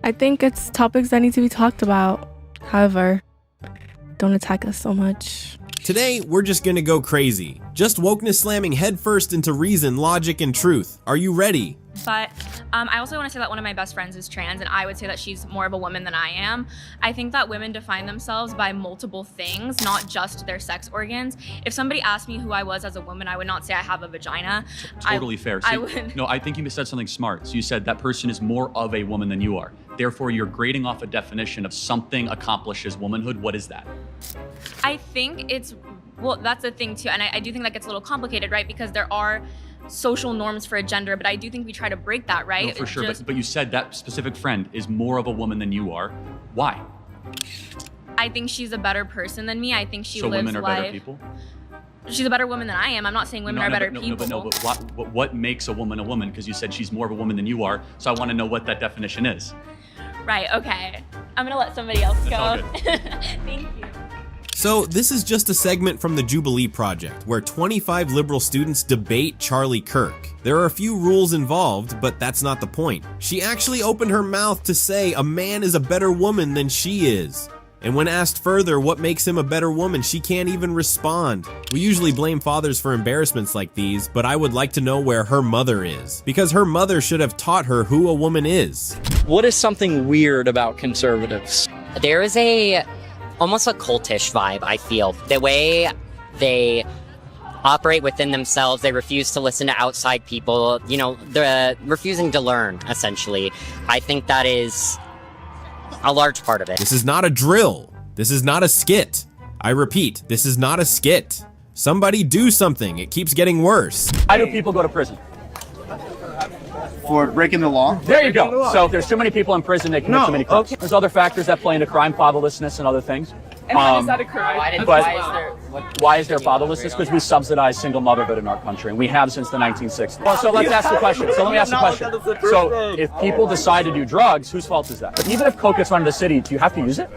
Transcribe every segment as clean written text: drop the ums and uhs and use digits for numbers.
I think it's topics that need to be talked about. However, don't attack us so much. Today, we're just gonna go crazy. Just wokeness slamming headfirst into reason, logic, and truth. Are you ready? But I also want to say that one of my best friends is trans, and I would say that she's more of a woman than I am. I think that women define themselves by multiple things, not just their sex organs. If somebody asked me who I was as a woman, I would not say I have a vagina. Totally fair. I would. No, I think you said something smart. So you said that person is more of a woman than you are. Therefore, you're grading off a definition of something accomplishes womanhood. What is that? I think it's, well, that's the thing too. And I do think that gets a little complicated, right? Because there are social norms for a gender, but I do think we try to break that, right? No, for sure. But you said that specific friend is more of a woman than you are. Why? I think she's a better person than me. I think she so lives women are life. Better people? She's a better woman than I am. I'm not saying women are better people. But what makes a woman? Because you said she's more of a woman than you are. So I want to know what that definition is. Right, okay. I'm gonna let somebody else go. All good. Thank you. So this is just a segment from the Jubilee Project, where 25 liberal students debate Charlie Kirk. There are a few rules involved, but that's not the point. She actually opened her mouth to say a man is a better woman than she is. And when asked further what makes him a better woman, she can't even respond. We usually blame fathers for embarrassments like these, but I would like to know where her mother is, because her mother should have taught her who a woman is. What is something weird about conservatives? There is almost a cultish vibe, I feel. The way they operate within themselves, they refuse to listen to outside people, they're refusing to learn, essentially. I think that is a large part of it. This is not a drill. This is not a skit. I repeat, this is not a skit. Somebody do something. It keeps getting worse. Why do people go to prison? For breaking the law? There you go. So if there's too many people in prison, they commit too many crimes. Okay. There's other factors that play into crime, fatherlessness and other things. And how does that occur? Why is there fatherlessness? Because we subsidize single motherhood in our country, and we have since the 1960s. Well, so let's ask the question. So let me ask the question. So if people decide to do drugs, whose fault is that? But even if coke gets run in the city, do you have to use it?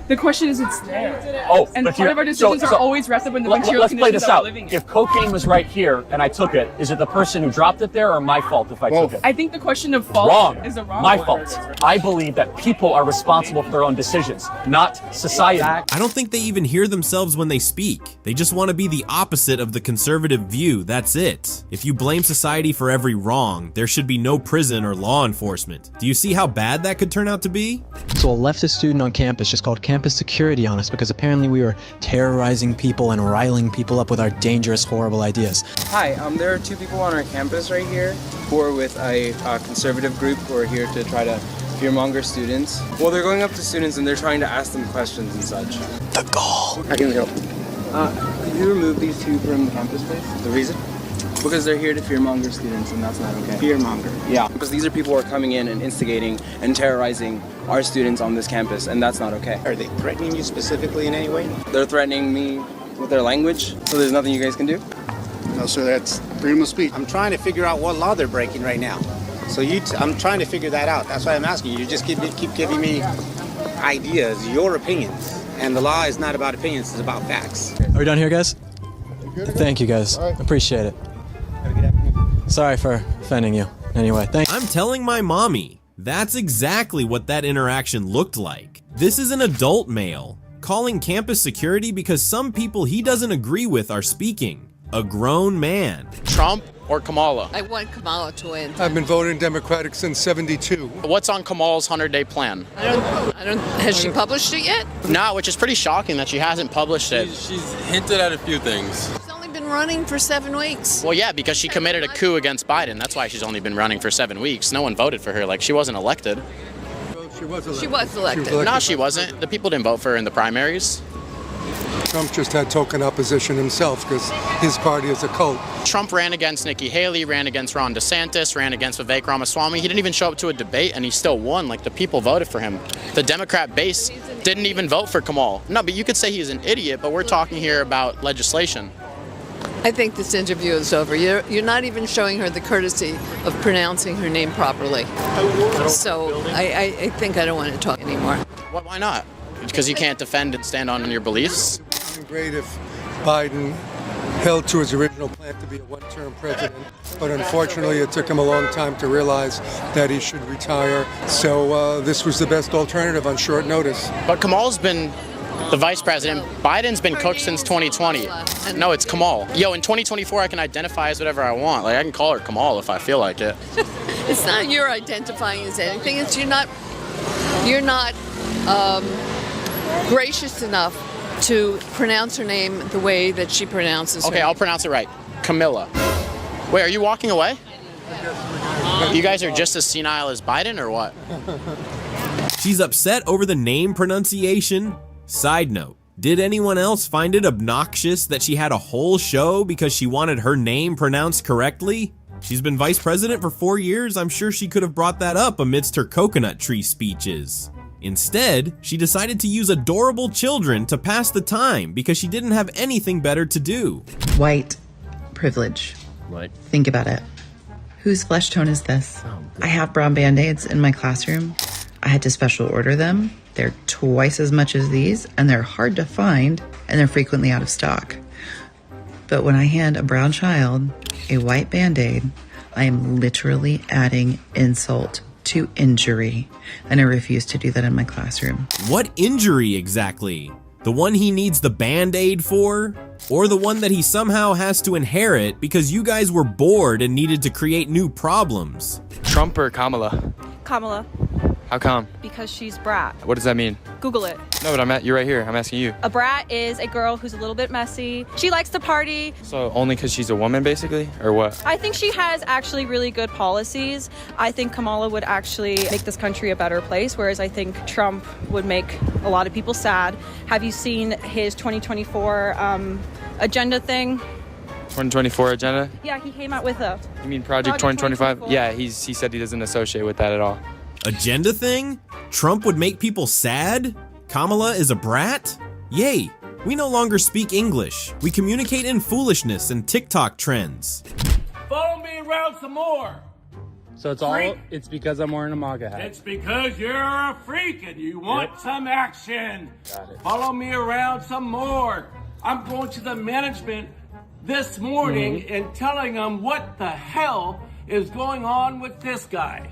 The question is, it's there. Oh, and part of our decisions are always rested when the material let's play this conditions that out. we're living in. If cocaine was right here and I took it, is it the person who dropped it there or my fault if I took it? I think the question of fault Wrong. is a wrong My one. fault. I believe that people are responsible for their own decisions, not society. I don't think they even hear themselves when they speak. They just want to be the opposite of the conservative view, that's it. If you blame society for every wrong, there should be no prison or law enforcement. Do you see how bad that could turn out to be? So a leftist student on campus just called campus security on us because apparently we were terrorizing people and riling people up with our dangerous, horrible ideas. Hi, there are two people on our campus right here who are with a conservative group who are here to try to fearmonger students. Well, they're going up to students and they're trying to ask them questions and such. The goal. I can help. Could you remove these two from the campus, please? The reason? Because they're here to fearmonger students, and that's not okay. Fearmonger? Yeah, because these are people who are coming in and instigating and terrorizing our students on this campus, and that's not okay. Are they threatening you specifically in any way? They're threatening me with their language, so there's nothing you guys can do? No, sir, that's freedom of speech. I'm trying to figure out what law they're breaking right now. So I'm trying to figure that out. That's why I'm asking you. You just keep giving me ideas, your opinions. And the law is not about opinions, it's about facts. Are we done here, guys? Thank you, guys. Appreciate it. Sorry for offending you. Anyway, thanks. I'm telling my mommy. That's exactly what that interaction looked like. This is an adult male calling campus security because some people he doesn't agree with are speaking. A grown man. Trump or Kamala? I want Kamala to win. I've been voting Democratic since '72. What's on Kamal's 100-day plan? I don't. Has she published it yet? No, which is pretty shocking that she hasn't published it. She's hinted at a few things. She's only been running for 7 weeks. Well, yeah, because she committed a coup against Biden. That's why she's only been running for 7 weeks. No one voted for her. Like, she wasn't elected. Well, she was elected. She was elected. No, she wasn't. The people didn't vote for her in the primaries. Trump just had token opposition himself because his party is a cult. Trump ran against Nikki Haley, ran against Ron DeSantis, ran against Vivek Ramaswamy. He didn't even show up to a debate, and he still won. Like, the people voted for him. The Democrat base didn't even vote for Kamal. No, but you could say he's an idiot, but we're talking here about legislation. I think this interview is over. You're not even showing her the courtesy of pronouncing her name properly. So I think I don't want to talk anymore. Why not? Because you can't defend and stand on your beliefs? Great if Biden held to his original plan to be a one-term president, but unfortunately it took him a long time to realize that he should retire. So this was the best alternative on short notice. But Kamal's been the vice president. Biden's been cooked since 2020. No, it's Kamal. Yo, in 2024, I can identify as whatever I want. Like, I can call her Kamal if I feel like it. It's not you're identifying as anything. It's you're not gracious enough to pronounce her name the way that she pronounces Okay, her. I'll pronounce it right. Camilla. Wait, are you walking away? You guys are just as senile as Biden or what? She's upset over the name pronunciation. Side note, did anyone else find it obnoxious that she had a whole show because she wanted her name pronounced correctly? She's been vice president for 4 years. I'm sure she could have brought that up amidst her coconut tree speeches. Instead, she decided to use adorable children to pass the time because she didn't have anything better to do. White privilege. What? Think about it. Whose flesh tone is this? I have brown Band-Aids in my classroom. I had to special order them. They're twice as much as these, and they're hard to find, and they're frequently out of stock. But when I hand a brown child a white Band-Aid, I am literally adding insult to injury, and I refuse to do that in my classroom. What injury exactly? The one he needs the Band-Aid for? Or the one that he somehow has to inherit because you guys were bored and needed to create new problems? Trump or Kamala? Kamala, How come? because she's brat. What does that mean? Google it. No, but you're right here. I'm asking you. A brat is a girl who's a little bit messy. She likes to party. So only because she's a woman, basically, or what? I think she has actually really good policies. I think Kamala would actually make this country a better place, whereas I think Trump would make a lot of people sad. Have you seen his 2024 agenda thing? 2024 agenda? Yeah, he came out with a... You mean Project 2025? Yeah, he said he doesn't associate with that at all. Agenda thing? Trump would make people sad? Kamala is a brat? Yay! We no longer speak English. We communicate in foolishness and TikTok trends. Follow me around some more. So it's because I'm wearing a MAGA hat. It's because you're a freak and you want some action. Got it. Follow me around some more. I'm going to the management this morning and telling them what the hell is going on with this guy.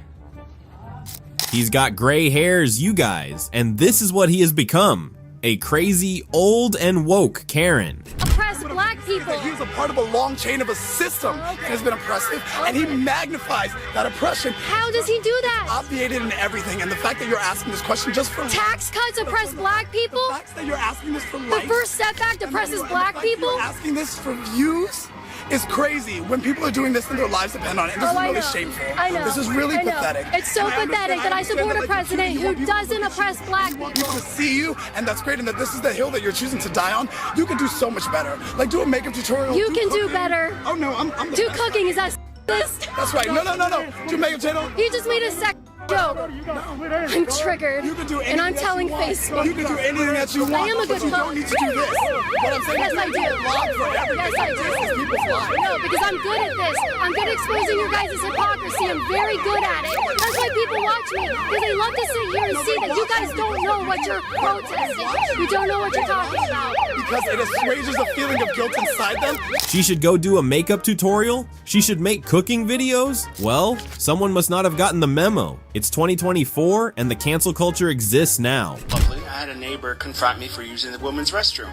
He's got gray hairs, you guys, and this is what he has become. A crazy, old, and woke Karen. Oppress black people. He's a part of a long chain of a system that has been oppressive, and he magnifies that oppression. How does he do that? Obviated in everything, and the fact that you're asking this question just for tax cuts oppress black people. The fact that you're asking this for the life. First Step Act oppresses black people. You're asking this for views is crazy when people are doing this and their lives depend on it. And this is really shameful. I know. This is really pathetic. It's so pathetic that I support a president who doesn't oppress black people. People to see you, and that's great, and that this is the hill that you're choosing to die on. You can do so much better. Like, do a makeup tutorial. You can do better. Oh no, I'm the do best. cooking. Is that this? That's right. No. Do a makeup channel. You just made a sex joke. I'm triggered. You can do and I'm telling Facebook. You can do anything that you want. I am a good but you don't need to do this. What I'm saying yes, is I do. Yes, I do. No, because I'm good at this. I'm good at exposing your guys' hypocrisy. I'm very good at it. That's why people watch me. Because they love to sit here and see that you guys don't know what you're protesting. You don't know what you're talking about. Because it assuages a feeling of guilt inside them. She should go do a makeup tutorial? She should make cooking videos? Well, someone must not have gotten the memo. It's 2024 and the cancel culture exists now. I had a neighbor confront me for using the women's restroom.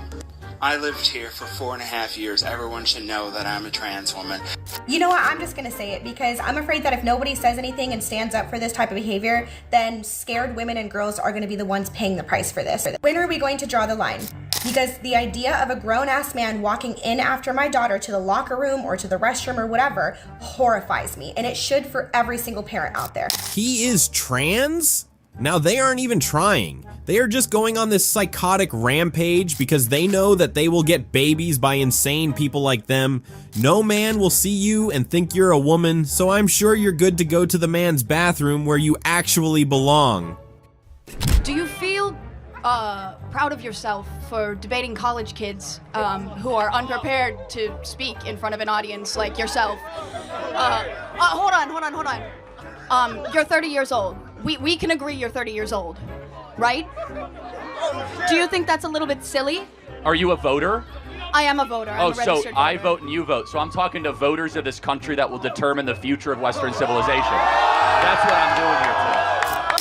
I lived here for 4.5 years. Everyone should know that I'm a trans woman. You know what? I'm just going to say it because I'm afraid that if nobody says anything and stands up for this type of behavior, then scared women and girls are going to be the ones paying the price for this. When are we going to draw the line? Because the idea of a grown-ass man walking in after my daughter to the locker room or to the restroom or whatever horrifies me, and it should for every single parent out there. He is trans? Now they aren't even trying. They are just going on this psychotic rampage because they know that they will get babies by insane people like them. No man will see you and think you're a woman, so I'm sure you're good to go to the man's bathroom where you actually belong. Do you feel proud of yourself for debating college kids who are unprepared to speak in front of an audience like yourself? Hold on. You're 30 years old. We can agree you're 30 years old, right? Do you think that's a little bit silly? Are you a voter? I am a voter. I'm a so registered I voter. vote and you vote. So I'm talking to voters of this country that will determine the future of Western civilization. That's what I'm doing here today.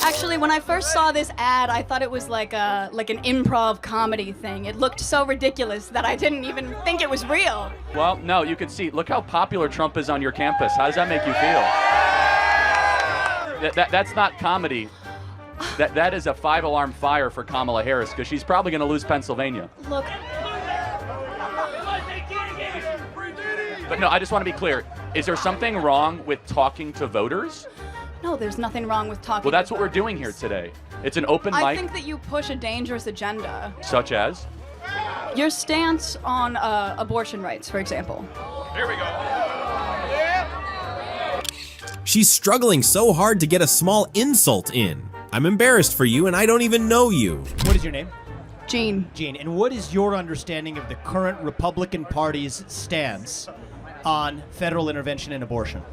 Actually, when I first saw this ad, I thought it was like an improv comedy thing. It looked so ridiculous that I didn't even think it was real. Well, no, you can see. Look how popular Trump is on your campus. How does that make you feel? That's not comedy. That is a 5-alarm fire for Kamala Harris, because she's probably going to lose Pennsylvania. Look. But no, I just want to be clear. Is there something wrong with talking to voters? No, there's nothing wrong with talking. Well, that's to what we're voters. doing here today. It's an open I mic. think that you push a dangerous agenda. Such as? Your stance on abortion rights, for example. Here we go. She's struggling so hard to get a small insult in. I'm embarrassed for you, and I don't even know you. What is your name? Jean. Jean. And what is your understanding of the current Republican Party's stance on federal intervention in abortion?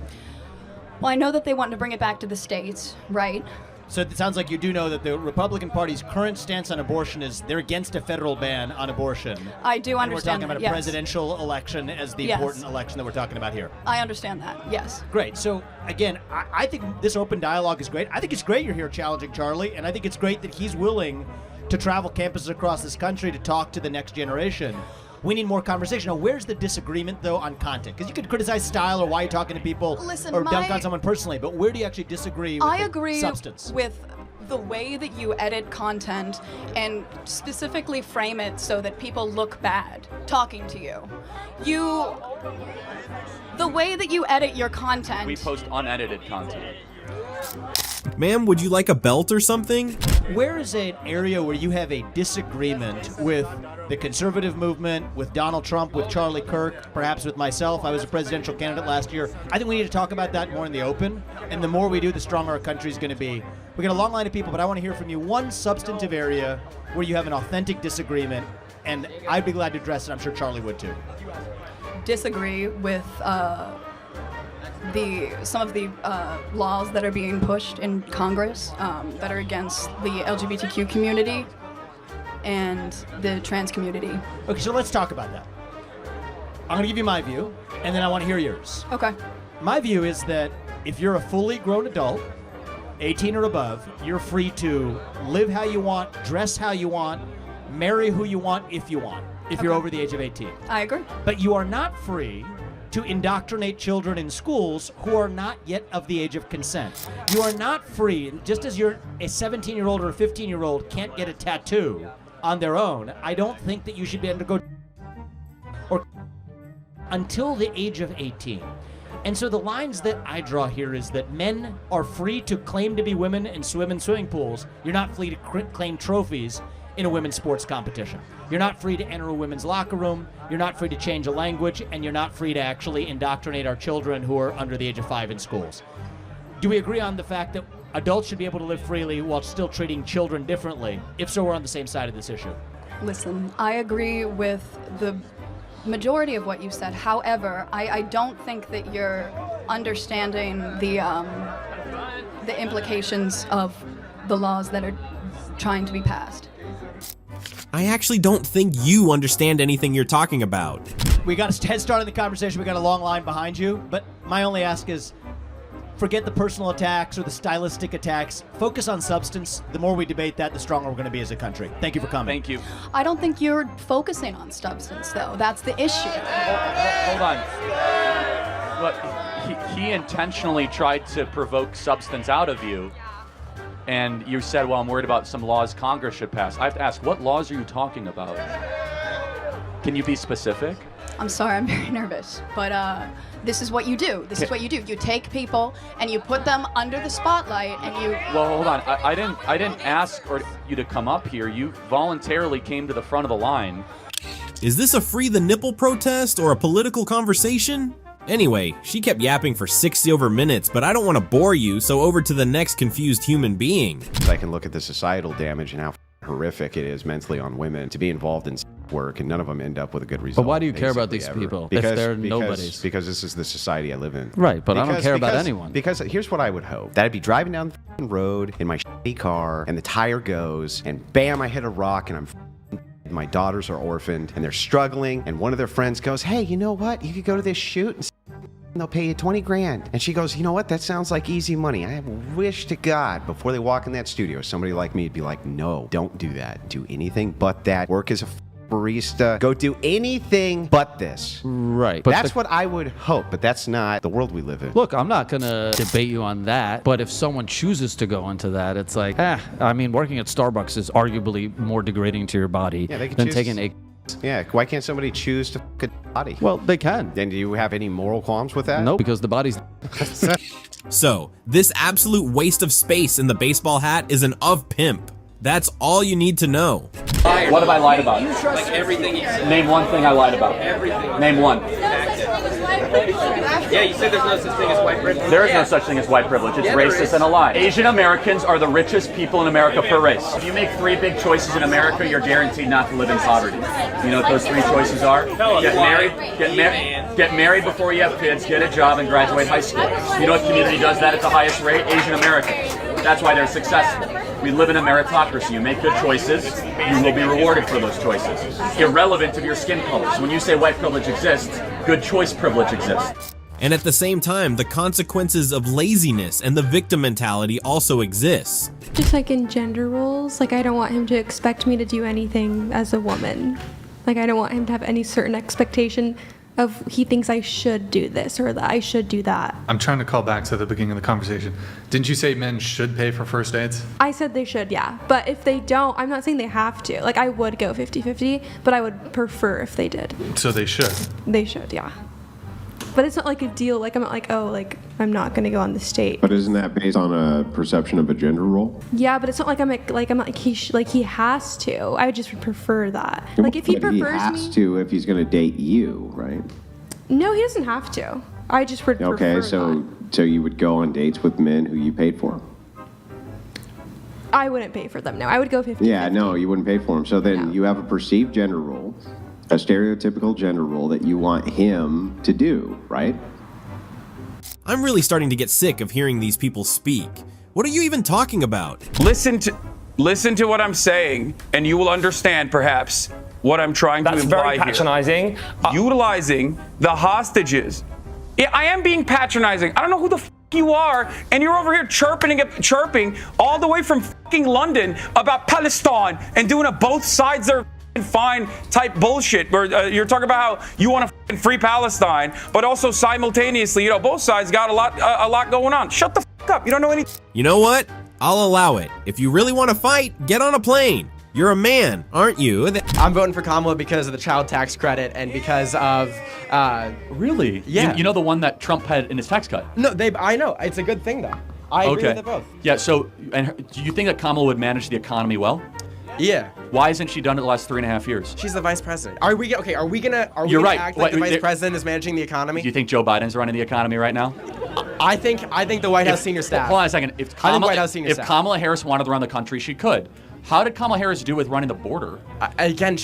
Well, I know that they want to bring it back to the states, right? So it sounds like you do know that the Republican Party's current stance on abortion is they're against a federal ban on abortion. I do And understand we're talking that, about a yes. presidential election as the Yes. important election that we're talking about here. I understand that, yes. Great. So, again, I think this open dialogue is great. I think it's great you're here challenging Charlie, and I think it's great that he's willing to travel campuses across this country to talk to the next generation. We need more conversation. Now, where's the disagreement, though, on content? Because you could criticize style or why you're talking to people Listen, or dunk on someone personally, but where do you actually disagree with I the agree substance? with the way that you edit content and specifically frame it so that people look bad talking to you. The way that you edit your content. We post unedited content. Ma'am, would you like a belt or something? Where is an area where you have a disagreement with the conservative movement, with Donald Trump, with Charlie Kirk, perhaps with myself? I was a presidential candidate last year. I think we need to talk about that more in the open, and the more we do, the stronger our country is going to be. We got a long line of people, but I want to hear from you one substantive area where you have an authentic disagreement, and I'd be glad to address it. I'm sure Charlie would too. Disagree with some of the laws that are being pushed in Congress that are against the LGBTQ community and the trans community. Okay, so let's talk about that. I'm going to give you my view, and then I want to hear yours. Okay. My view is that if you're a fully grown adult, 18 or above, you're free to live how you want, dress how you want, marry who you want if you want, if you're over the age of 18. I agree. But you are not free to indoctrinate children in schools who are not yet of the age of consent. You are not free, just as you're a 17-year-old or a 15-year-old can't get a tattoo on their own, I don't think that you should be able to go or until the age of 18. And so the lines that I draw here is that men are free to claim to be women and swim in swimming pools. You're not free to claim trophies in a women's sports competition. You're not free to enter a women's locker room. You're not free to change a language, and you're not free to actually indoctrinate our children who are under the age of 5 in schools. Do we agree on the fact that adults should be able to live freely while still treating children differently? If so, we're on the same side of this issue. Listen, I agree with the majority of what you said. However, I don't think that you're understanding the implications of the laws that are trying to be passed. I actually don't think you understand anything you're talking about. We got a head start in the conversation. We got a long line behind you, but my only ask is forget the personal attacks or the stylistic attacks. Focus on substance. The more we debate that, the stronger we're going to be as a country. Thank you for coming. Thank you. I don't think you're focusing on substance, though. That's the issue. Hold on. Look, he intentionally tried to provoke substance out of you, and you said, well, I'm worried about some laws Congress should pass. I have to ask, what laws are you talking about? Can you be specific? I'm sorry, I'm very nervous, but this is what you do. This is what you do. You take people and you put them under the spotlight, and you. Well, hold on. I didn't ask you to come up here. You voluntarily came to the front of the line. Is this a free the nipple protest or a political conversation? Anyway, she kept yapping for 60 over minutes, but I don't want to bore you, so over to the next confused human being. I can look at the societal damage and how horrific it is mentally on women to be involved in work, and none of them end up with a good result. But why do you care about these people if they're nobodies? Because this is the society I live in. Right, but I don't care about anyone. Because here's what I would hope. That I'd be driving down the road in my shitty car, and the tire goes, and bam, I hit a rock, and I'm My daughters are orphaned and they're struggling. And one of their friends goes, hey, you know what? You could go to this shoot and they'll pay you 20 grand. And she goes, you know what? That sounds like easy money. I wish to God before they walk in that studio, somebody like me would be like, no, don't do that. Do anything but that. Work as a barista. Go do anything but this. Right. But that's what I would hope, but that's not the world we live in. Look, I'm not going to debate you on that, but if someone chooses to go into that, it's like, I mean, working at Starbucks is arguably more degrading to your body than taking a... Yeah, why can't somebody choose to fuck a body? Well, they can. Then do you have any moral qualms with that? No, because the body's... So, this absolute waste of space in the baseball hat is an of pimp. That's all you need to know. What have I lied about? Like everything you said. Name one thing I lied about. Everything. Name one. Yeah, you said there's no such thing as white privilege. There is no such thing as white privilege. It's racist and a lie. Asian Americans are the richest people in America per race. If you make 3 big choices in America, you're guaranteed not to live in poverty. You know what those 3 choices are? Get married before you have kids, get a job, and graduate high school. You know what community does that at the highest rate? Asian Americans. That's why they're successful. We live in a meritocracy. You make good choices, you will be rewarded for those choices. Irrelevant of your skin color. So when you say white privilege exists, good choice privilege exists. And at the same time, the consequences of laziness and the victim mentality also exists. Just like in gender roles, like I don't want him to expect me to do anything as a woman. Like I don't want him to have any certain expectation of he thinks I should do this or that I should do that. I'm trying to call back to the beginning of the conversation. Didn't you say men should pay for first aids? I said they should, yeah. But if they don't, I'm not saying they have to. Like I would go 50-50, but I would prefer if they did. So they should? They should, yeah. But it's not like a deal. Like I'm not like, oh, like I'm not gonna go on this date. But isn't that based on a perception of a gender role? Yeah, but it's not like I'm not like he has to. I would just prefer that. Like if he prefers he has to if he's gonna date you, right? No, he doesn't have to. I just would prefer Okay, so that. so you would go on dates with men who you paid for? I wouldn't pay for them. No, I would go 50. Yeah, no, you wouldn't pay for them. So then you have a perceived gender role, a stereotypical gender role that you want him to do, right? I'm really starting to get sick of hearing these people speak. What are you even talking about? Listen to what I'm saying, and you will understand, perhaps, what I'm trying to imply here. That's very patronizing. Utilizing the hostages. Yeah, I am being patronizing. I don't know who the f you are, and you're over here chirping all the way from fucking London about Palestine and doing a both sides are fine type bullshit where you're talking about how you want to free Palestine, but also simultaneously, you know, both sides got a lot going on. Shut the f up. You don't know anything. You know what? I'll allow it. If you really want to fight, get on a plane. You're a man, aren't you? I'm voting for Kamala because of the child tax credit and because of Really? Yeah. You know the one that Trump had in his tax cut? No, I know. It's a good thing though. I agree with it both. Yeah, so do you think that Kamala would manage the economy well? Yeah. Why hasn't she done it the last 3.5 years? She's the vice president. Are we gonna You're right. act like the vice president is managing the economy? Do you think Joe Biden's running the economy right now? I think the White House senior staff. Hold on a second. If Kamala Harris wanted to run the country, she could. How did Kamala Harris do with running the border? Again,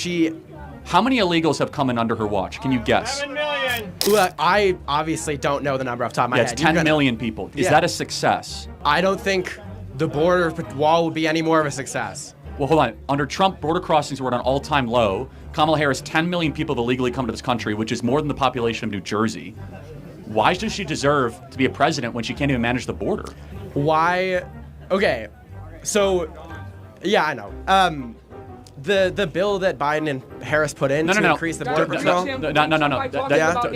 How many illegals have come in under her watch? Can you guess? 7 million. Look, I obviously don't know the number off the top of my head. It's 10 million people. Is that a success? I don't think the border wall would be any more of a success. Well, hold on. Under Trump, border crossings were at an all-time low. Kamala Harris, 10 million people have illegally come to this country, which is more than the population of New Jersey. Why does she deserve to be a president when she can't even manage the border? Why? Okay, so, yeah, I know. The bill that Biden and Harris put in to increase the border patrol. No.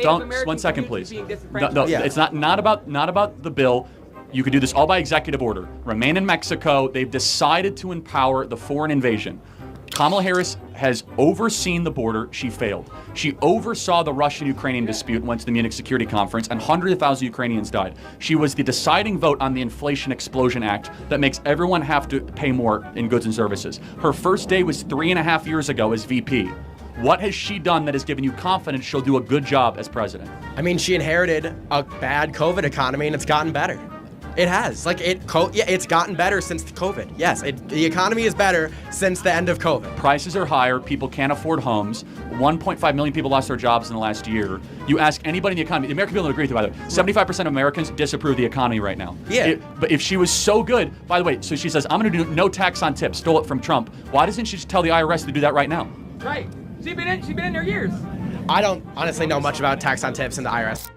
Don't. 1 second, please. No. Yeah. It's not about the bill. You could do this all by executive order. Remain in Mexico. They've decided to empower the foreign invasion. Kamala Harris has overseen the border. She failed. She oversaw the Russian-Ukrainian dispute, went to the Munich Security Conference, and hundreds of thousands of Ukrainians died. She was the deciding vote on the Inflation Explosion Act that makes everyone have to pay more in goods and services. Her first day was 3.5 years ago as VP. What has she done that has given you confidence she'll do a good job as president? I mean, she inherited a bad COVID economy, and it's gotten better. It has. It's gotten better since the COVID. Yes, the economy is better since the end of COVID. Prices are higher. People can't afford homes. 1.5 million people lost their jobs in the last year. You ask anybody in the economy, the American people don't agree with you, by the way. 75% of Americans disapprove of the economy right now. Yeah. But if she was so good, by the way, so she says, I'm going to do no tax on tips, stole it from Trump. Why doesn't she just tell the IRS to do that right now? Right. She's been in there years. I don't honestly know much about tax on tips and the IRS.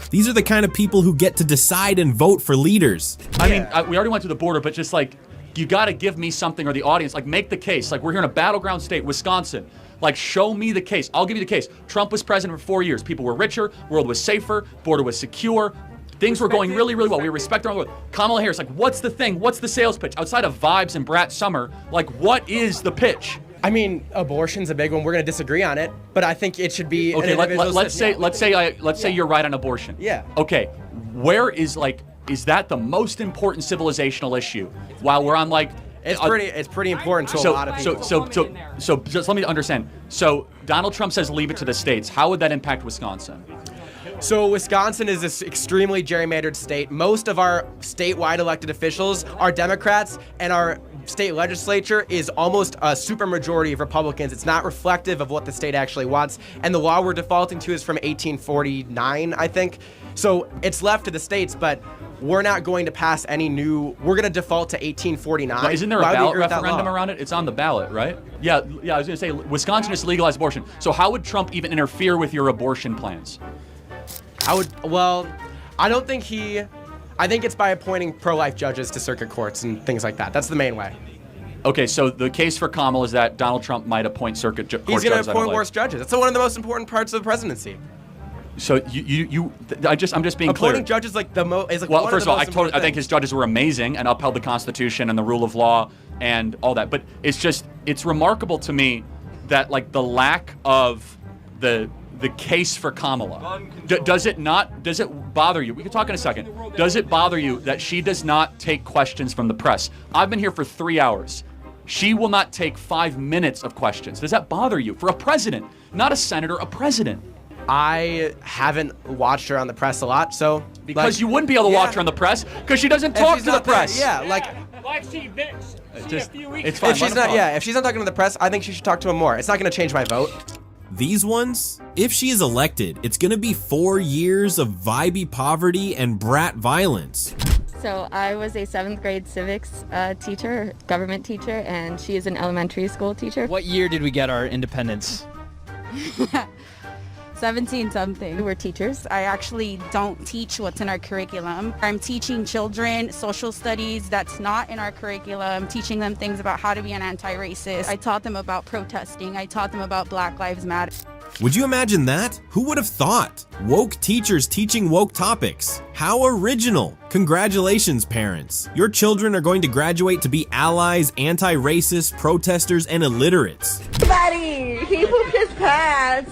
These are the kind of people who get to decide and vote for leaders. I mean, we already went to the border, but just like, you got to give me something, or the audience, like, make the case. Like, we're here in a battleground state, Wisconsin. Like, show me the case. I'll give you the case. Trump was president for 4 years. People were richer, world was safer, border was secure. Things were going really, really well. We respect our own. Kamala Harris, like, what's the thing? What's the sales pitch? Outside of vibes and Brat Summer, like, what is the pitch? I mean, abortion's a big one. We're going to disagree on it, but I think it should be okay. Let's say you're right on abortion. Yeah. Okay, where is that the most important civilizational issue? While we're on like, it's pretty important to a lot of people. So just let me understand. So Donald Trump says leave it to the states. How would that impact Wisconsin? So Wisconsin is this extremely gerrymandered state. Most of our statewide elected officials are Democrats, and our state legislature is almost a supermajority of Republicans. It's not reflective of what the state actually wants. And the law we're defaulting to is from 1849, I think. So it's left to the states, but we're not going to pass any new, we're going to default to 1849. Well, isn't there a ballot referendum around it? It's on the ballot, right? Yeah, I was going to say, Wisconsin just legalized abortion. So how would Trump even interfere with your abortion plans? I don't think I think it's by appointing pro-life judges to circuit courts and things like that. That's the main way. Okay, so the case for Kamala is that Donald Trump might appoint circuit court judges. He's going to appoint worse judges. That's one of the most important parts of the presidency. So I'm just being clear. Appointing judges like well, first of all, I think his judges were amazing and upheld the Constitution and the rule of law and all that. But it's remarkable to me that like the lack of the case for Kamala. Does it bother you? We can talk in a second. Does it bother you that she does not take questions from the press? I've been here for 3 hours. She will not take 5 minutes of questions. Does that bother you? For a president, not a senator, a president. I haven't watched her on the press a lot, so because you wouldn't be able to watch her on the press because she doesn't talk to the press. Like she bitch. It's fine. If she's not talking to the press, I think she should talk to him more. It's not going to change my vote. These ones, if she is elected, it's gonna be 4 years of vibey poverty and brat violence. So I was a 7th grade civics teacher, government teacher, and she is an elementary school teacher. What year did we get our independence? 17 something. We're teachers. I actually don't teach what's in our curriculum. I'm teaching children social studies that's not in our curriculum, teaching them things about how to be an anti-racist. I taught them about protesting. I taught them about Black Lives Matter. Would you imagine that? Who would have thought? Woke teachers teaching woke topics. How original. Congratulations, parents. Your children are going to graduate to be allies, anti-racist, protesters, and illiterates. Buddy, he pooped his pants.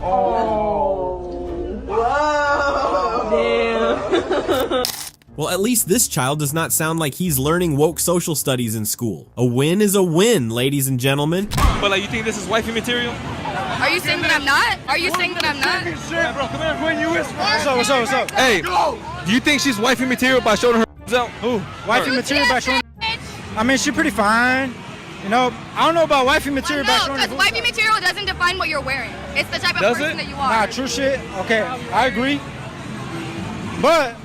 Oh. Whoa. Damn. Well, at least this child does not sound like he's learning woke social studies in school. A win is a win, ladies and gentlemen. But like, you think this is wifey material? Are you saying that I'm not? Are you saying that I'm not? Shit, bro, come here, when you whisper. What's up? Hey, do you think she's wifey material by showing her out? Who? Wifey material by showing I mean, she's pretty fine. You know, I don't know about wifey material by showing because wifey material doesn't define what you're wearing. It's the type of person that you are. Nah, true shit. Okay, I agree. But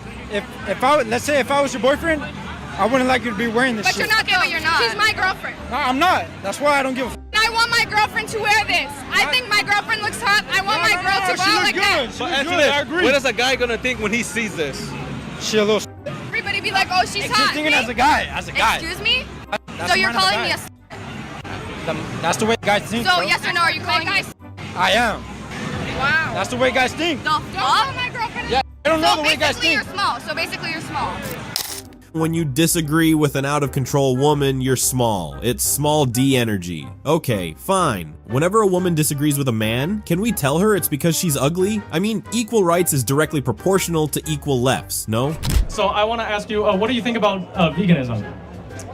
let's say if I was your boyfriend, I wouldn't like you to be wearing this shit. But you're not gay, you're not. She's my girlfriend. No, I'm not. That's why I don't give a f. I want my girlfriend to wear this. I think my girlfriend looks hot. I want my girl to go out like that. But I agree. What is a guy gonna think when he sees this? She a little. Everybody be like, oh, she's hot. Just thinking as a guy. Excuse me? So you're calling me a That's the way guys think. So yes or no, are you calling me a I am. Wow. That's the way guys think. The fuck? My girlfriend. Yeah, I don't know the way guys think. So basically you're small. When you disagree with an out-of-control woman, you're small. It's small D energy. Okay, fine. Whenever a woman disagrees with a man, can we tell her it's because she's ugly? I mean, equal rights is directly proportional to equal lefts, no? So I want to ask you, what do you think about veganism?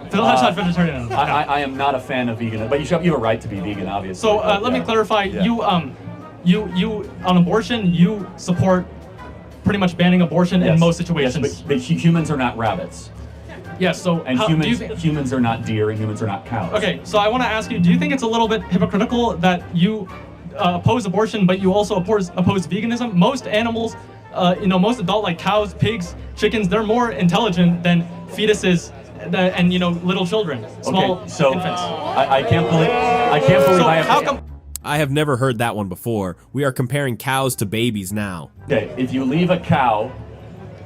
Vegetarian. I am not a fan of veganism, but you have a right to be vegan, obviously. So let me clarify. Yeah. You on abortion, you support pretty much banning abortion in most situations. Yes, but humans are not rabbits. Yes, so humans are not deer and humans are not cows. Okay, so I want to ask you, do you think it's a little bit hypocritical that you oppose abortion, but you also oppose veganism? Most animals, most adult like cows, pigs, chickens, they're more intelligent than fetuses and little children, small infants. I can't believe I have. How come? I have never heard that one before. We are comparing cows to babies now. Okay, if you leave a cow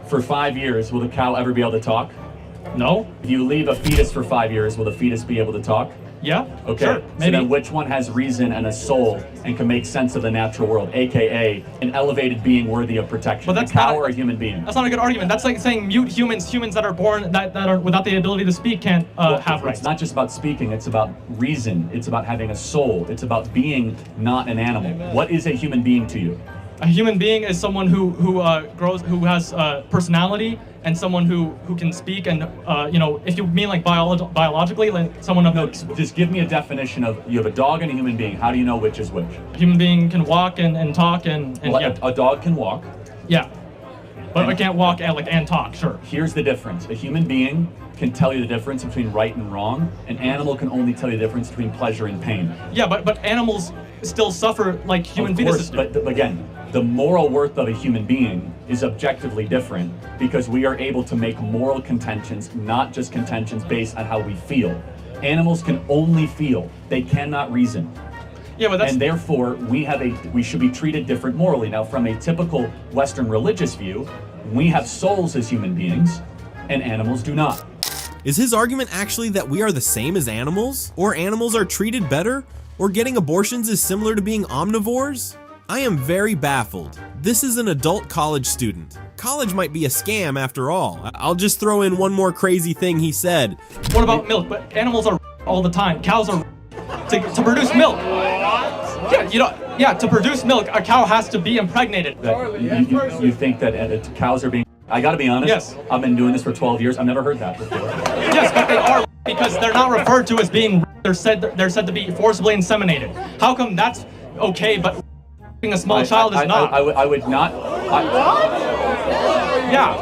for 5 years, will the cow ever be able to talk? No. If you leave a fetus for 5 years, will the fetus be able to talk? Yeah. Okay. Sure, So maybe. then which one has reason and a soul and can make sense of the natural world, aka an elevated being worthy of protection? But that's a cow not- or a human being? That's not a good argument. That's like saying mute humans that are born that are without the ability to speak can't have rights. It's not just about speaking, it's about reason, it's about having a soul, it's about being not an animal. What is a human being to you? A human being is someone who grows, who has personality, and someone who can speak. And if you mean like biologically, like someone of just give me a definition of you have a dog and a human being. How do you know which is which? A human being can walk and talk and Well, yeah. A dog can walk. Yeah, but I can't walk and talk. Sure. Here's the difference. A human being can tell you the difference between right and wrong. An animal can only tell you the difference between pleasure and pain. Yeah, but animals still suffer like human fetuses do. But again, the moral worth of a human being is objectively different because we are able to make moral contentions, not just contentions based on how we feel. Animals can only feel; they cannot reason. Yeah, but that's... And therefore, we should be treated different morally. Now, from a typical Western religious view, we have souls as human beings, and animals do not. Is his argument actually that we are the same as animals? Or animals are treated better? Or getting abortions is similar to being omnivores? I am very baffled. This is an adult college student. College might be a scam after all. I'll just throw in one more crazy thing he said. What about milk? But animals are all the time. Cows are to produce milk. Yeah, to produce milk, a cow has to be impregnated. You think that cows are being... I gotta be honest, Yes. I've been doing this for 12 years. I've never heard that before. Yes, but they are because they're not referred to as being. They're said to be forcibly inseminated. How come that's okay, but a small child is not? I would not... Yeah.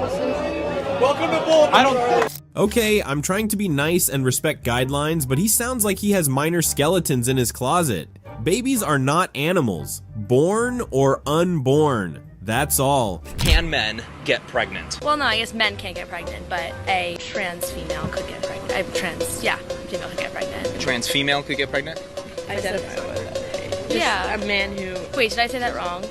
Welcome to Bull. I don't... Okay, I'm trying to be nice and respect guidelines, but he sounds like he has minor skeletons in his closet. Babies are not animals, born or unborn. That's all. Can men get pregnant? Well, no, I guess men can't get pregnant, but a trans female could get pregnant. Female could get pregnant. A trans female could get pregnant? Identify with a man who... Wait, did I say that wrong?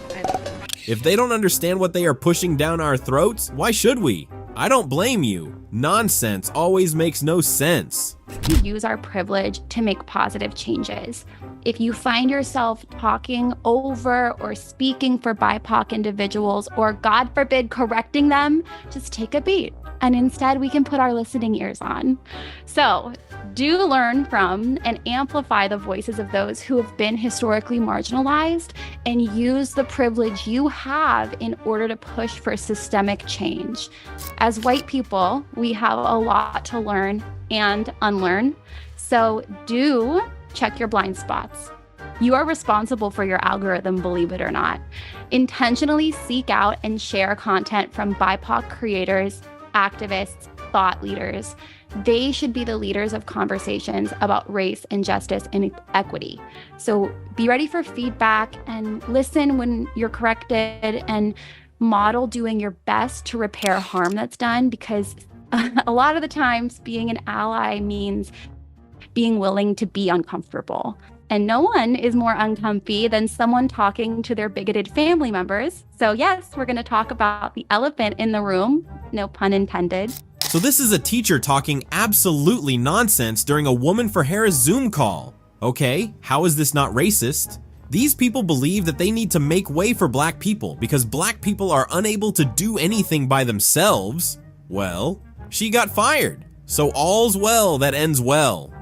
If they don't understand what they are pushing down our throats, why should we? I don't blame you. Nonsense always makes no sense. We use our privilege to make positive changes. If you find yourself talking over or speaking for BIPOC individuals, or God forbid, correcting them, just take a beat. And instead we can put our listening ears on. So do learn from and amplify the voices of those who have been historically marginalized, and use the privilege you have in order to push for systemic change. As white people, we have a lot to learn and unlearn. So do check your blind spots. You are responsible for your algorithm, believe it or not. Intentionally seek out and share content from BIPOC creators, activists, thought leaders. They should be the leaders of conversations about race and justice and equity. So be ready for feedback and listen when you're corrected, and model doing your best to repair harm that's done, because a lot of the times being an ally means being willing to be uncomfortable. And no one is more uncomfy than someone talking to their bigoted family members. So yes, we're going to talk about the elephant in the room, no pun intended. So this is a teacher talking absolutely nonsense during a Woman for Harris Zoom call. Okay, how is this not racist? These people believe that they need to make way for black people because black people are unable to do anything by themselves. Well, she got fired. So all's well that ends well.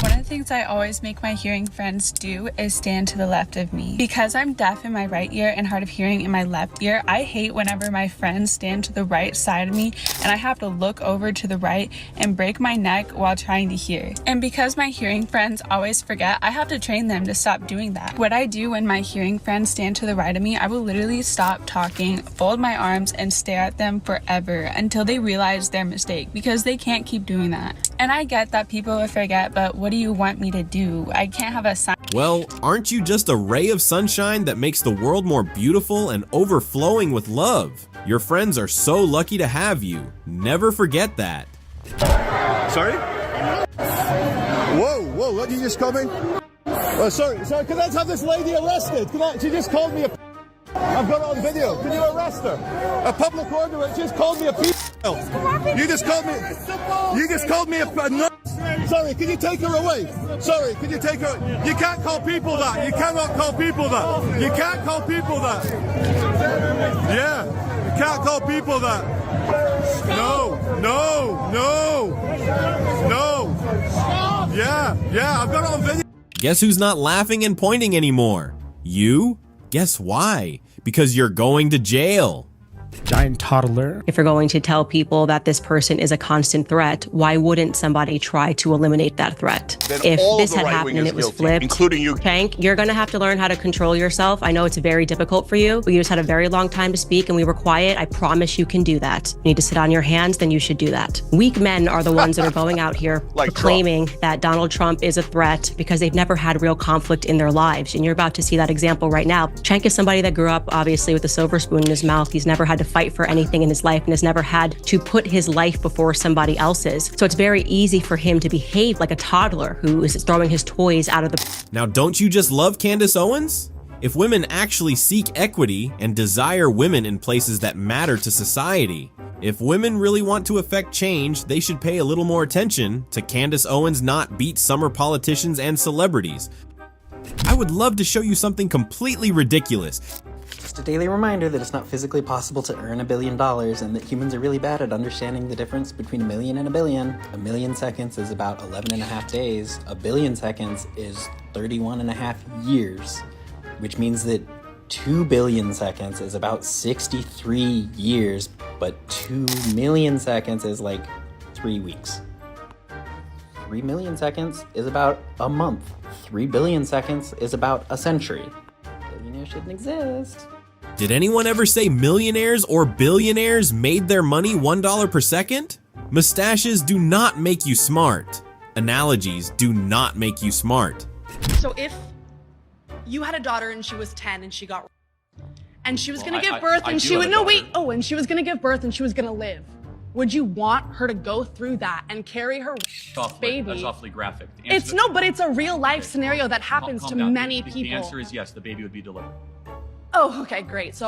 One of the things I always make my hearing friends do is stand to the left of me. Because I'm deaf in my right ear and hard of hearing in my left ear, I hate whenever my friends stand to the right side of me and I have to look over to the right and break my neck while trying to hear. And because my hearing friends always forget, I have to train them to stop doing that. What I do when my hearing friends stand to the right of me, I will literally stop talking, fold my arms, and stare at them forever until they realize their mistake, because they can't keep doing that. And I get that people will forget, but what do you want me to do? I can't have a sign. Well, aren't you just a ray of sunshine that makes the world more beautiful and overflowing with love? Your friends are so lucky to have you. Never forget that. Sorry? Whoa, what did you just call me? Oh, sorry, can I have this lady arrested? She just called me a I've got it on video. Can you arrest her? A public order, she just called me a You just called me a Sorry, can you take her away? Sorry, can you take her? You can't call people that. You cannot call people that. You can't call people that. Yeah, you can't call people that. No. Yeah, I've got it on video. Guess who's not laughing and pointing anymore? You? Guess why? Because you're going to jail. Giant toddler. If you're going to tell people that this person is a constant threat, why wouldn't somebody try to eliminate that threat? Then if all this of the had right happened and wingers it was guilty, flipped, including you. Tank, you're going to have to learn how to control yourself. I know it's very difficult for you, but you just had a very long time to speak and we were quiet. I promise you can do that. You need to sit on your hands, then you should do that. Weak men are the ones that are going out here Like proclaiming that Donald Trump is a threat because they've never had real conflict in their lives. And you're about to see that example right now. Cenk is somebody that grew up obviously with a silver spoon in his mouth. He's never had to fight for anything in his life and has never had to put his life before somebody else's. So it's very easy for him to behave like a toddler who is throwing his toys out of the... Now, don't you just love Candace Owens? If women actually seek equity and desire women in places that matter to society, if women really want to affect change, they should pay a little more attention to Candace Owens not beat summer politicians and celebrities. I would love to show you something completely ridiculous. Just a daily reminder that it's not physically possible to earn $1 billion and that humans are really bad at understanding the difference between a million and a billion. 1 million seconds is about 11.5 days. 1 billion seconds is 31.5 years, which means that 2 billion seconds is about 63 years, but 2 million seconds is like 3 weeks. 3 million seconds is about a month. 3 billion seconds is about a century. Billionaires shouldn't exist. Did anyone ever say millionaires or billionaires made their money $1 per second? Mustaches do not make you smart. Analogies do not make you smart. So if you had a daughter and she was 10 and she got and she was going to give birth and she would and she was going to give birth and she was going to live, would you want her to go through that and carry her baby? That's awfully graphic. It's but it's a real life scenario that happens to many people. The answer is yes, the baby would be delivered. Oh, okay, great. So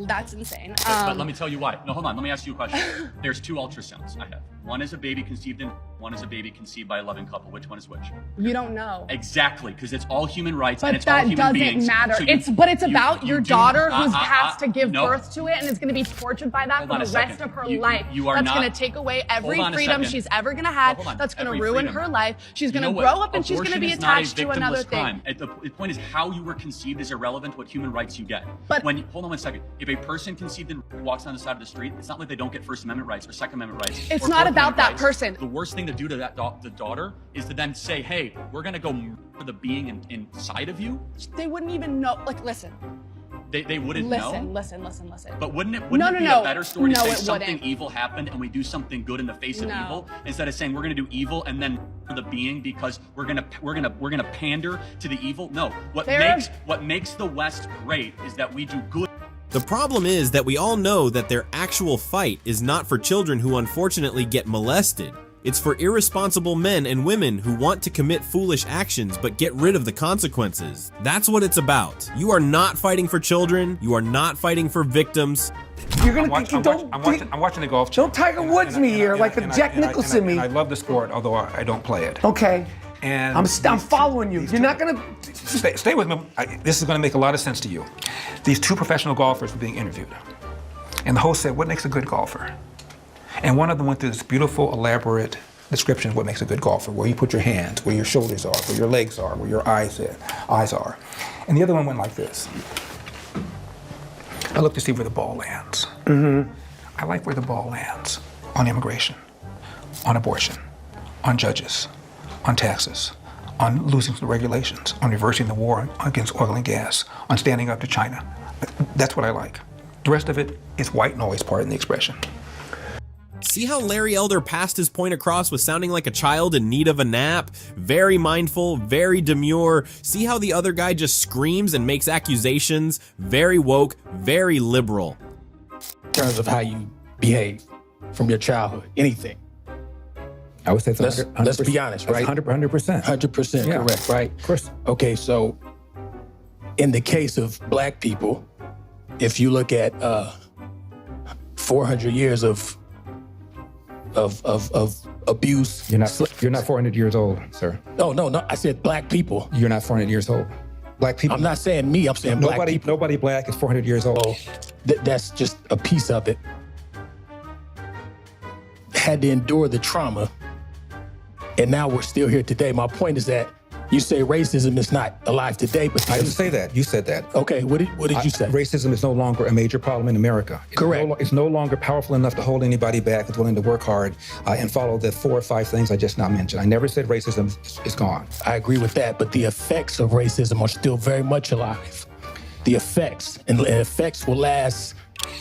that's insane. But let me tell you why. No, hold on. Let me ask you a question. There's 2 ultrasounds I have. One is a baby conceived in, one is a baby conceived by a loving couple. Which one is which? You don't know. Exactly, because it's all human rights but and it's all human beings. But that doesn't matter. It's about your daughter who has to give birth to it and is going to be tortured by that for the rest of her life. That's going to take away every freedom she's ever going to have. That's going to ruin her life. She's going to grow up and she's going to be attached to another thing. The point is how you were conceived is irrelevant. What human rights you get. But hold on 1 second. If a person conceived and walks down the side of the street, it's not like they don't get First Amendment rights or Second Amendment rights. It's not about that person. The worst thing to do to the daughter is to then say, hey, we're going to go for the being inside of you. They wouldn't even know. Like, listen. They wouldn't know? Listen. But wouldn't it be a better story to say something evil happened and we do something good in the face of evil instead of saying we're going to do evil and then for the being because we're going to pander to the evil? No. What makes the West great is that we do good. The problem is that we all know that their actual fight is not for children who unfortunately get molested. It's for irresponsible men and women who want to commit foolish actions but get rid of the consequences. That's what it's about. You are not fighting for children. You are not fighting for victims. You're gonna I'm watching the golf. Don't Tiger Woods me here like a Jack Nicholson me. I love the sport, although I don't play it. Okay. And I'm following you. You're not gonna stay with me. This is gonna make a lot of sense to you. These 2 professional golfers were being interviewed, and the host said, "What makes a good golfer?" And one of them went through this beautiful, elaborate description of what makes a good golfer, where you put your hands, where your shoulders are, where your legs are, where your eyes are. And the other one went like this. I look to see where the ball lands. Mm-hmm. I like where the ball lands on immigration, on abortion, on judges, on taxes, on losing the regulations, on reversing the war against oil and gas, on standing up to China. That's what I like. The rest of it is white noise, pardon the expression. See how Larry Elder passed his point across with sounding like a child in need of a nap? Very mindful, very demure. See how the other guy just screams and makes accusations? Very woke, very liberal. In terms of how you behave from your childhood, anything. I would say it's Let's be honest, right? 100%. 100% Yeah. correct, right? Of course. Okay, so in the case of Black people, if you look at 400 years of abuse. You're not 400 years old, sir. No. I said Black people. You're not 400 years old. Black people. I'm not saying me. I'm saying Black people. Nobody Black is 400 years old. That's just a piece of it. Had to endure the trauma, and now we're still here today. My point is that you say racism is not alive today, but I didn't say that. You said that. Okay, what did you say? Racism is no longer a major problem in America. Correct. It's no longer powerful enough to hold anybody back that's willing to work hard and follow the 4 or 5 things I just now mentioned. I never said racism is gone. I agree with that, but the effects of racism are still very much alive. The effects, and the effects will last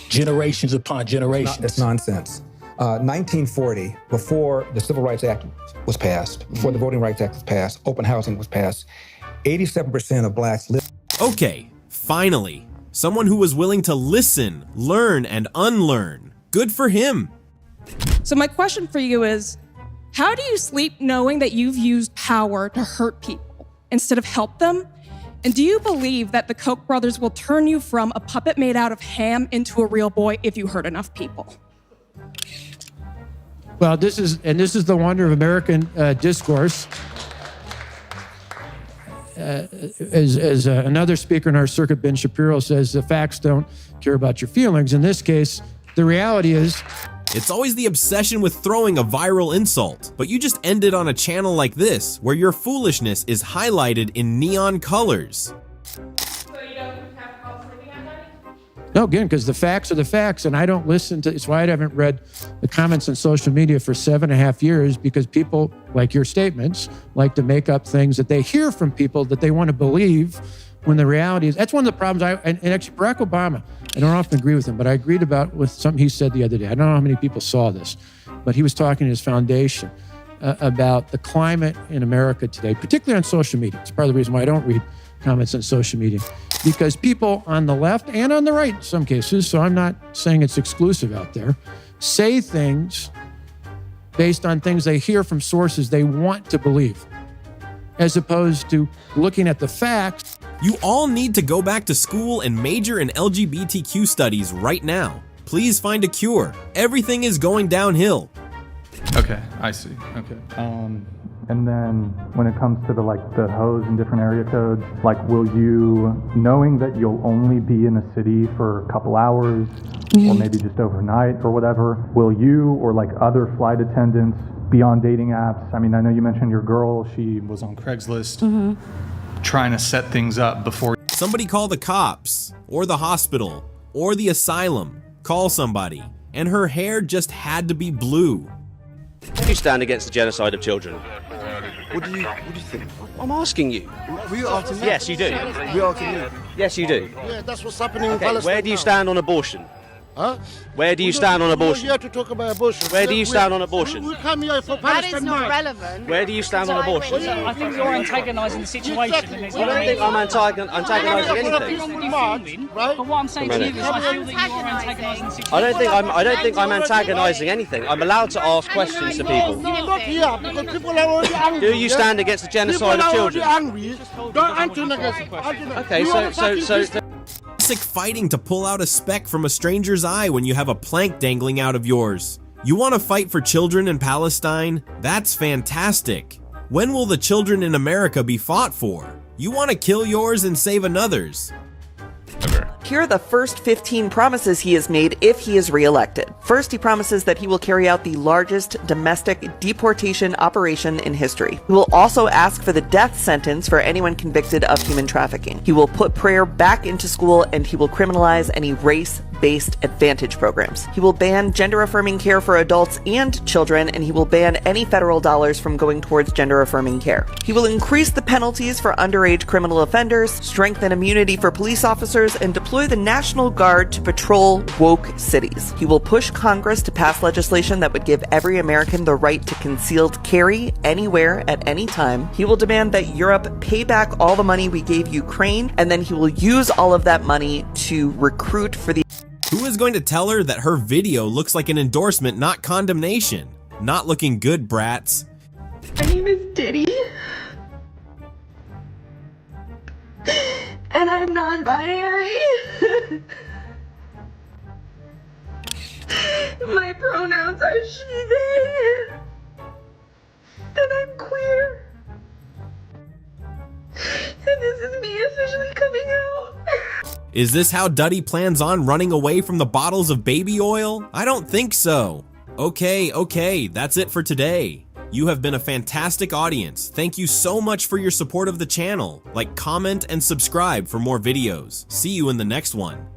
generations upon generations. That's nonsense. 1940, before the Civil Rights Act was passed, before the Voting Rights Act was passed, open housing was passed, 87% of Blacks lived. Okay, finally, someone who was willing to listen, learn, and unlearn. Good for him. So my question for you is, how do you sleep knowing that you've used power to hurt people instead of help them? And do you believe that the Koch brothers will turn you from a puppet made out of ham into a real boy if you hurt enough people? Well, this is the wonder of American discourse. As another speaker in our circuit, Ben Shapiro, says, the facts don't care about your feelings. In this case, the reality is... It's always the obsession with throwing a viral insult, but you just ended on a channel like this, where your foolishness is highlighted in neon colors. No, again, because the facts are the facts, and I don't listen to, it's why I haven't read the comments on social media for 7.5 years, because people, like your statements, like to make up things that they hear from people that they want to believe, when the reality is, that's one of the problems and actually Barack Obama, I don't often agree with him, but I agreed with something he said the other day. I don't know how many people saw this, but he was talking to his foundation about the climate in America today, particularly on social media. It's part of the reason why I don't read comments on social media, because people on the left and on the right in some cases, so I'm not saying it's exclusive out there, say things based on things they hear from sources they want to believe, as opposed to looking at the facts. You all need to go back to school and major in LGBTQ studies right now. Please find a cure. Everything is going downhill. Okay, I see. Okay. And then when it comes to the hoes in different area codes, will you, knowing that you'll only be in a city for a couple hours or maybe just overnight or whatever, will you or other flight attendants be on dating apps? I mean, I know you mentioned your girl, she was on Craigslist trying to set things up before. Somebody call the cops or the hospital or the asylum. Call somebody. And her hair just had to be blue. Do you stand against the genocide of children? What do you think? I'm asking you. Were you asking me? Yes, you do. We asking you? Yes, you do. Yeah, that's what's happening in Okay, Palestine where do you now. stand on abortion? Huh? Where do you stand on abortion? We're here to talk about abortion. Where do you stand on abortion? We come here for That Palestine. is not relevant. Where do you stand on abortion? I think you're antagonising the situation. I don't think I'm antagonising anything. Right? But what I'm saying to you is I feel that you are antagonising the situation. I don't think I'm antagonising anything. I'm allowed to ask questions to people. No, not here, because people are already angry. Do you stand against the genocide of children? People are already angry. Don't antagonize. Okay, so Basic fighting to pull out a speck from a stranger's eye when you have a plank dangling out of yours. You want to fight for children in Palestine? That's fantastic. When will the children in America be fought for? You want to kill yours and save another's. Here are the first 15 promises he has made if he is reelected. First, he promises that he will carry out the largest domestic deportation operation in history. He will also ask for the death sentence for anyone convicted of human trafficking. He will put prayer back into school, and he will criminalize any race-based advantage programs. He will ban gender-affirming care for adults and children, and he will ban any federal dollars from going towards gender-affirming care. He will increase the penalties for underage criminal offenders, strengthen immunity for police officers, and deploy the National Guard to patrol woke cities. He will push Congress to pass legislation that would give every American the right to concealed carry anywhere at any time. He will demand that Europe pay back all the money we gave Ukraine, and then he will use all of that money to recruit for the... Who is going to tell her that her video looks like an endorsement, not condemnation? Not looking good, brats. My name is Diddy. And I'm non-binary. My pronouns are she, they. And I'm queer. And this is me officially coming out. Is this how Duddy plans on running away from the bottles of baby oil? I don't think so. Okay, that's it for today. You have been a fantastic audience. Thank you so much for your support of the channel. Like, comment, and subscribe for more videos. See you in the next one.